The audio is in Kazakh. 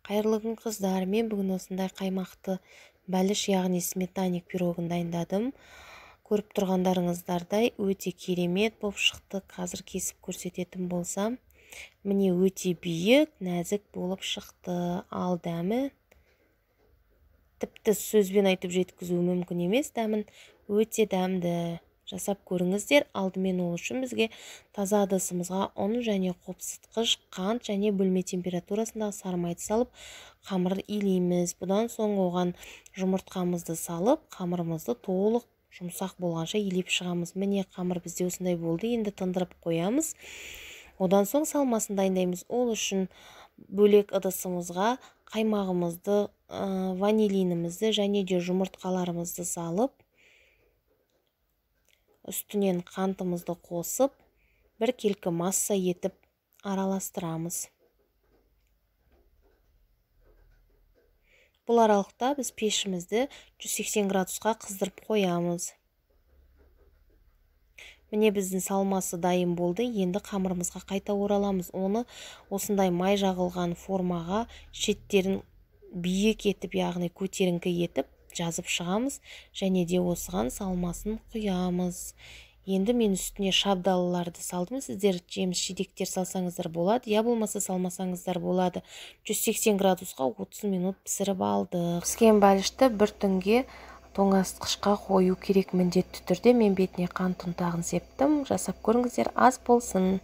Қайырлы күн қыздар, мен бүгін осындай қаймақты бәліш, яғни сметаник пирогын дайындадым. Көріп тұрғандарыңыздардай өте керемет болып шықты. Қазір кесіп көрсететін болсам, міне өте биік, нәзік болып шықты. Ал дәмі тіпті сөзбен айтып жеткізу мүмкін емес, дәмін өте дәмді. Жасап көріңіздер. Алдымен ол үшін бізге таза ыдысымызға ұн және қопсытқыш, қант және бөлме температурасындағы сары майды салып, қамыр илейміз. Бұдан соң оған жұмыртқамызды салып, қамырымызды толық жұмсақ болғанша илеп шығамыз. Міне қамыр бізде осындай болды. Енді тындырып қоямыз. Одан соң салмасын дайындаймыз. Ол үшін бөлек ыдысымызға қаймағымызды, ванилинімізді және де жұмыртқаларымызды салып, үстінен қантымызды қосып, бір келкі масса етіп араластырамыз. Бұл аралықта біз пешімізді 180 градусқа қыздырып қоямыз. Міне біздің салмасы дайын болды. Енді қамырымызға қайта ораламыз. Оны осындай май жағылған формаға шеттерін биік етіп, яғни көтеріңкі етіп жазып шығамыз. Және де осыған салмасын құямыз. Енді мен үстіне шабдалыларды салдым. Сіздер жеміс жидектер салсаңыздар болады, я болмаса салмасаңыздар болады. 180 градусқа 30 минут пісіріп алдық. Піскен бәлішті бір түнге тоңазытқышқа қою керек міндетті түрде. Мен бетіне қант ұнтағын септім. Жасап көріңіздер, аз болсын.